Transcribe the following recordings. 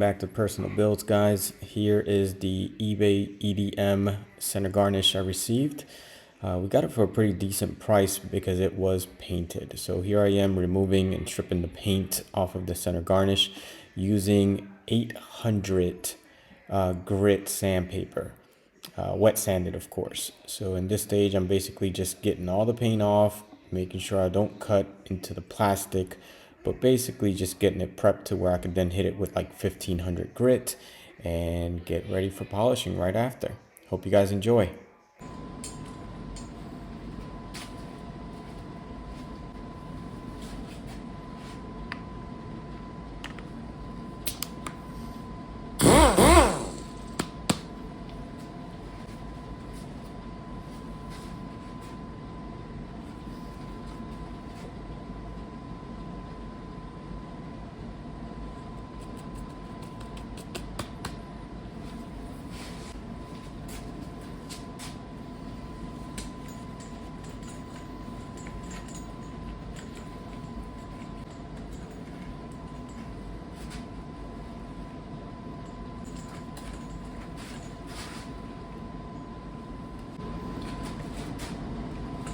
back to Personal Builds, guys. Here is the eBay EDM center garnish I received. We got it for a pretty decent price because it was painted. So here I am removing and stripping the paint off of the center garnish using 800 grit sandpaper, wet sanded of course. So in this stage I'm basically just getting all the paint off, making sure I don't cut into the plastic, but basically just getting it prepped to where I could then hit it with like 1500 grit and get ready for polishing right after. Hope you guys enjoy.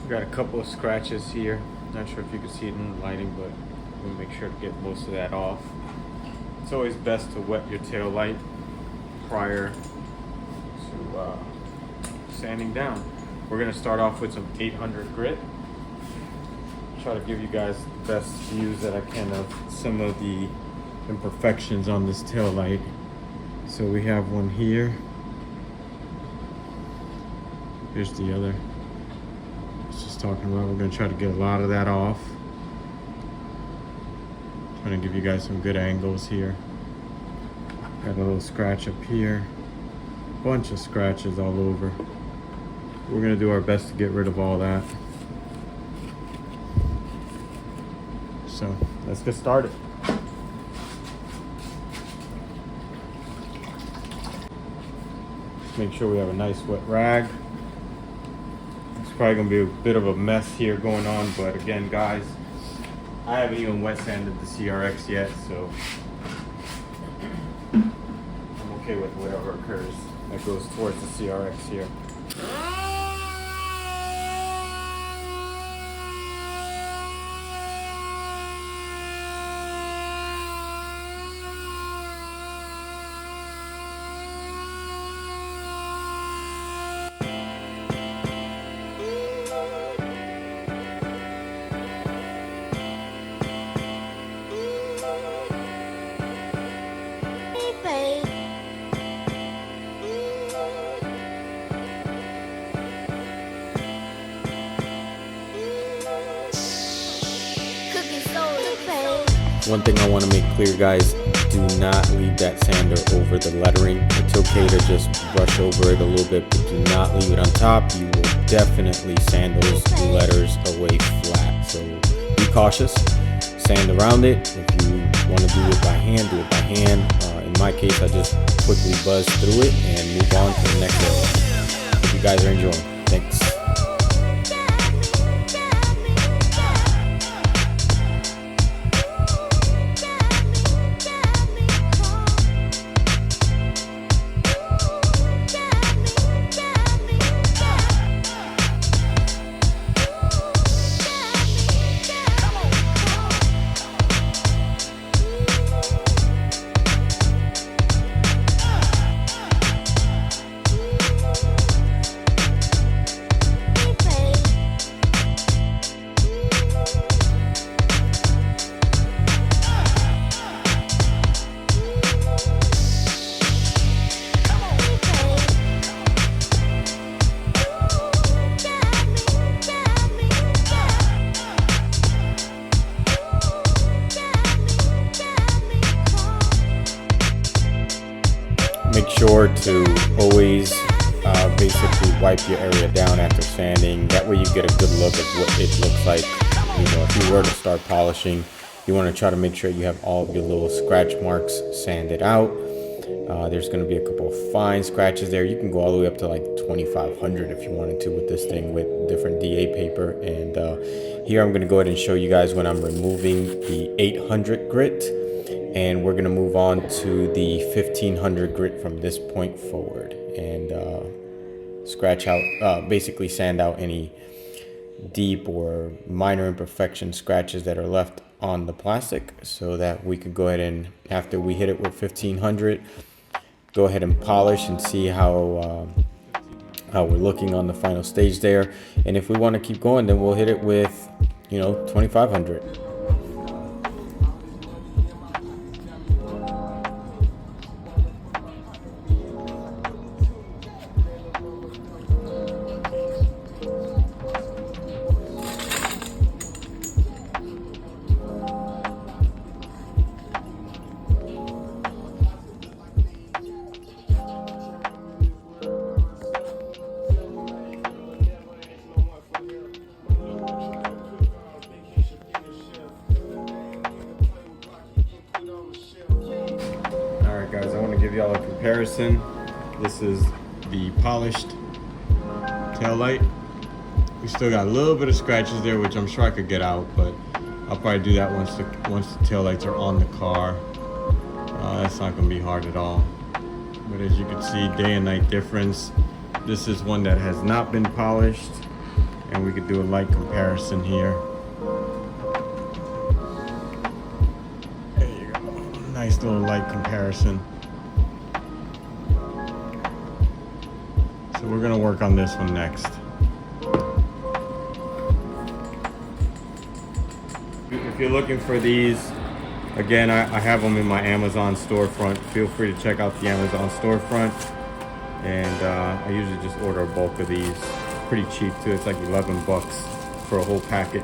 Got a couple of scratches here. Not sure if you can see it in the lighting, but we'll make sure to get most of that off. It's always best to wet your tail light prior to sanding down. We're gonna start off with some 800 grit. Try to give you guys the best views that I can of some of the imperfections on this tail light. So we have one here. Here's the other. Just talking about, we're going to try to get a lot of that off. Trying to give you guys some good angles here. Got a little scratch up here, bunch of scratches all over. We're going to do our best to get rid of all that. So let's get started. Make sure we have a nice wet rag. Probably gonna be a bit of a mess here going on, but again guys, I haven't even wet sanded the CRX yet, so I'm okay with whatever occurs that goes towards the CRX here. One thing I want to make clear, guys, do not leave that sander over the lettering. It's okay to just brush over it a little bit, but do not leave it on top. You will definitely sand those letters away flat. So be cautious, sand around it. If you want to do it by hand, do it by hand. In my case, I just quickly buzz through it and move on to the next area. Hope you guys are enjoying. Thanks. Make sure to always basically wipe your area down after sanding. That way you get a good look at what it looks like. You know, if you were to start polishing, you want to try to make sure you have all of your little scratch marks sanded out. There's going to be a couple of fine scratches there. You can go all the way up to like 2500 if you wanted to with this thing with different DA paper. And here I'm going to go ahead and show you guys when I'm removing the 800 grit. and we're gonna move on to the 1500 grit from this point forward, and scratch out, basically sand out any deep or minor imperfection scratches that are left on the plastic, so that we could go ahead and, after we hit it with 1500, go ahead and polish and see how we're looking on the final stage there. And if we want to keep going, then we'll hit it with, 2500. Alright guys, I want to give y'all a comparison. This is the polished tail light. We still got a little bit of scratches there, which I'm sure I could get out, but I'll probably do that once the tail lights are on the car. That's not going to be hard at all. But as you can see, day and night difference. This is one that has not been polished, and we could do a light comparison here. Nice little light comparison. So we're gonna work on this one next. If you're looking for these, again, I have them in my Amazon storefront. Feel free to check out the Amazon storefront. And I usually just order a bulk of these. Pretty cheap too, it's like 11 bucks for a whole packet.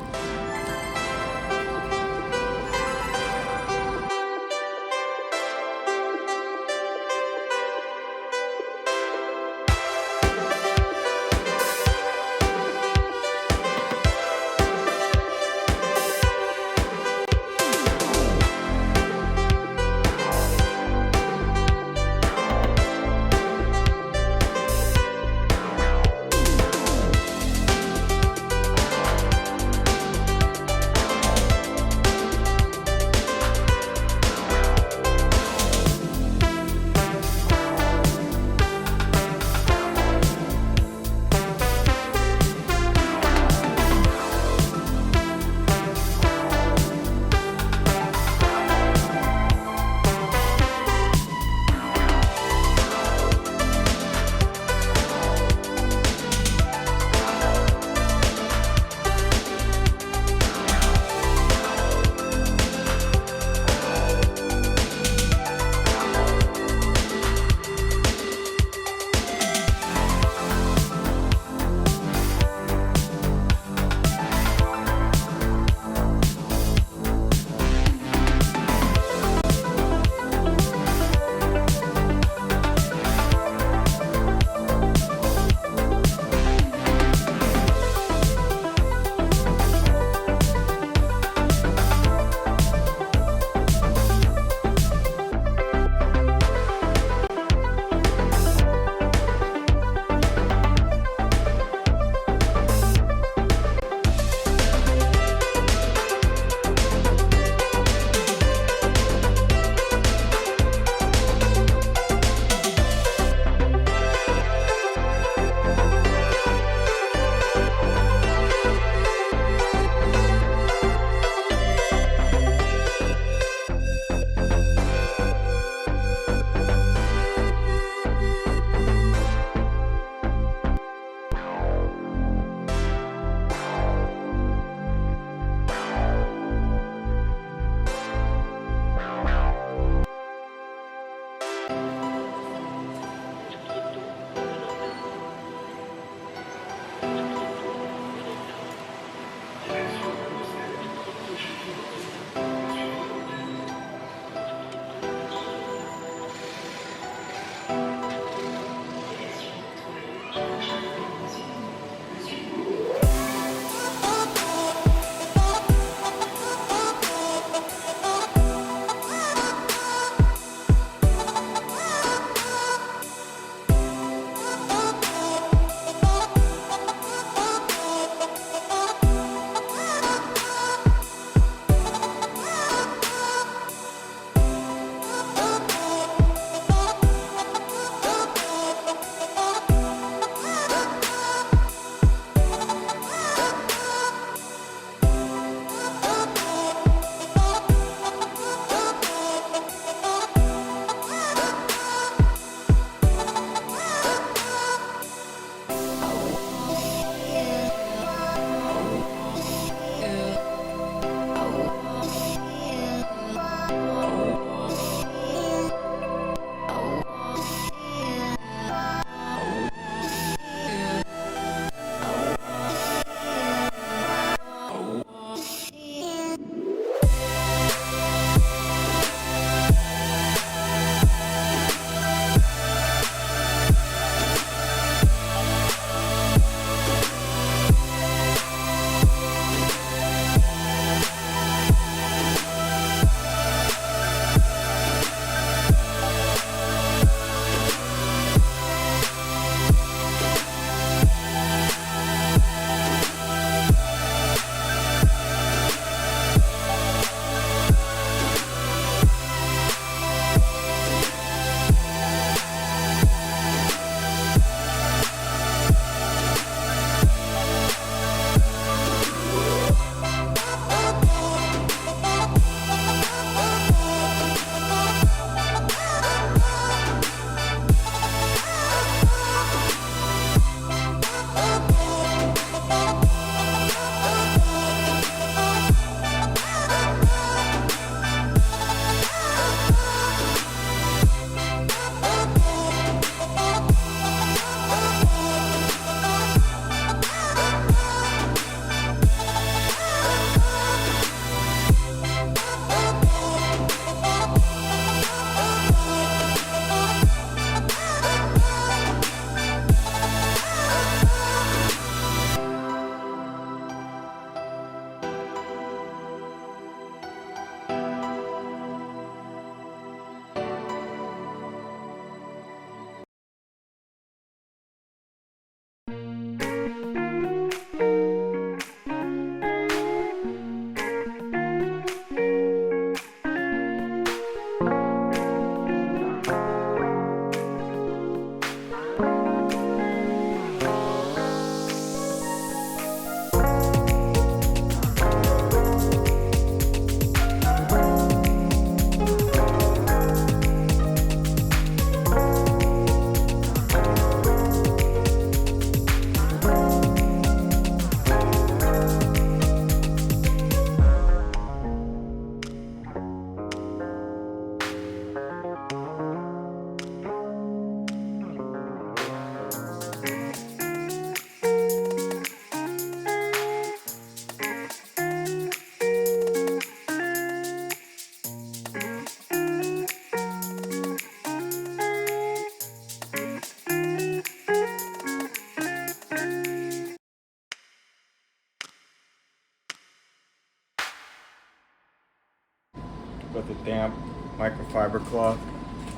damp microfiber cloth.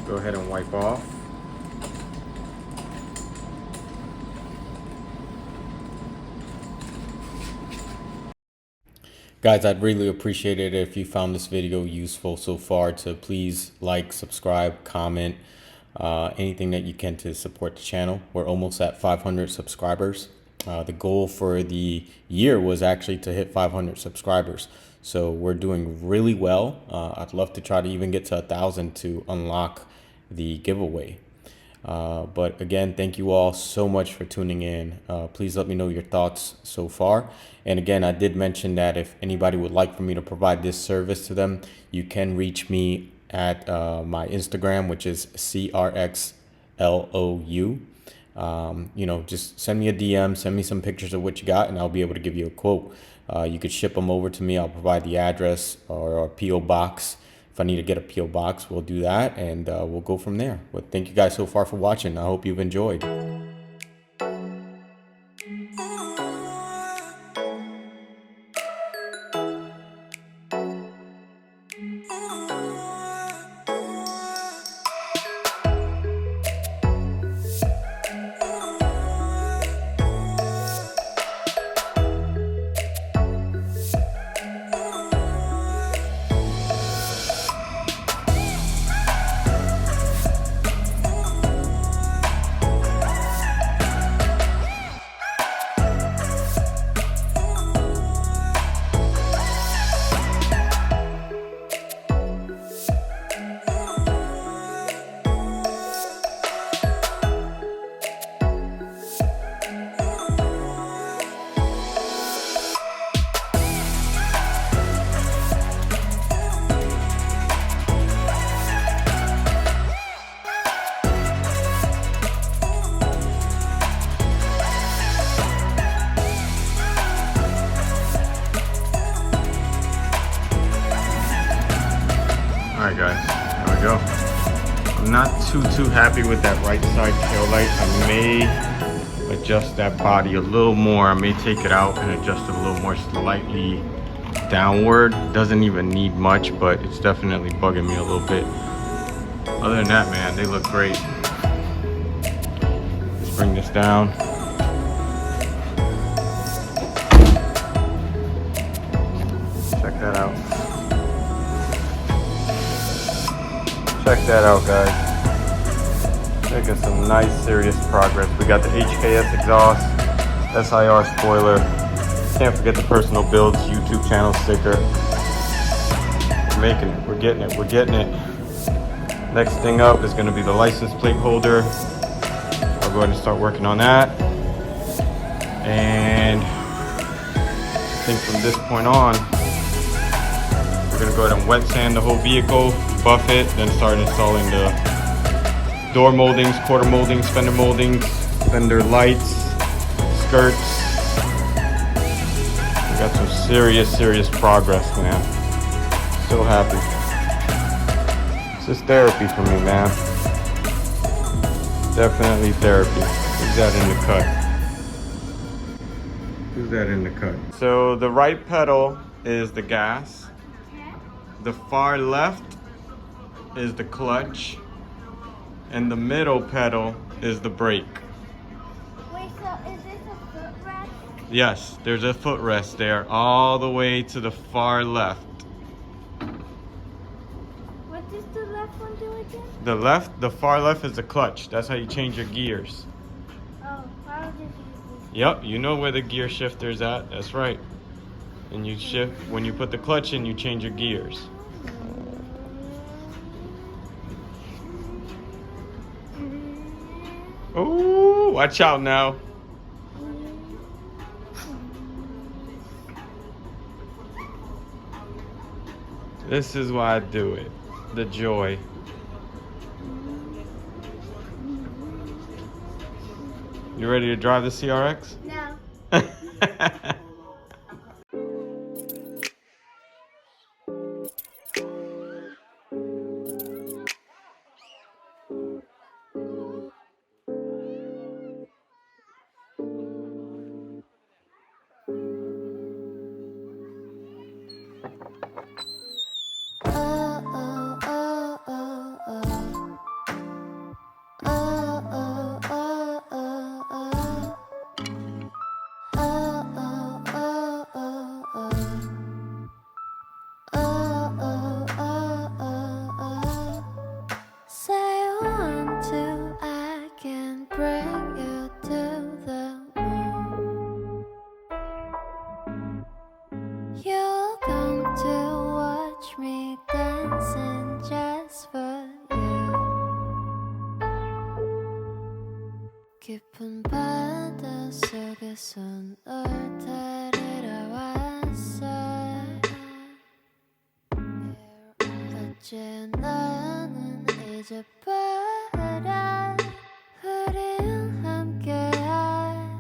Go ahead and wipe off. Guys, I'd really appreciate it if you found this video useful so far, to please like, subscribe, comment, anything that you can to support the channel. We're almost at 500 subscribers. The goal for the year was actually to hit 500 subscribers. So we're doing really well. I'd love to try to even get to 1,000 to unlock the giveaway. But again, thank you all so much for tuning in. Please let me know your thoughts so far. And again, I did mention that if anybody would like for me to provide this service to them, you can reach me at my Instagram, which is CRX LOU. Just send me a DM, send me some pictures of what you got, and I'll be able to give you a quote. You could ship them over to me. I'll provide the address or a PO box. If I need to get a PO box, we'll do that, and we'll go from there. But thank you guys so far for watching. I hope you've enjoyed. Alright guys, there we go. I'm not too happy with that right side tail light. I may adjust that body a little more. I may take it out and adjust it a little more slightly downward. Doesn't even need much, but it's definitely bugging me a little bit. Other than that, man, they look great. Let's bring this down. Check that out. Check that out, guys. Making some nice, serious progress. We got the HKS exhaust, SIR spoiler. Can't forget the personal builds YouTube channel sticker. We're making it. We're getting it. We're getting it. Next thing up is going to be the license plate holder. I'll go ahead and start working on that. And I think from this point on, we're going to go ahead and wet sand the whole vehicle, buff it, then start installing the door moldings, quarter moldings, fender lights, skirts. We got some serious progress, man. So happy. This is therapy for me, man. Definitely therapy. Who's that in the cut? Who's that in the cut? So the right pedal is the gas. The far left is the clutch, and the middle pedal is the brake. Wait, so is this a footrest? Yes, there's a footrest there, all the way to the far left. What does the left one do again? The far left is the clutch. That's how you change your gears. Oh, I was just using Yep, you know where the gear shifter's at. That's right. And you shift, when you put the clutch in, you change your gears. Oh, watch out now. This is why I do it. The joy. You ready to drive the CRX? No. Oh, oh. 깊은 바다 속에서 널 데리러 왔어. 어째 나는 잊어버려 우린 함께야.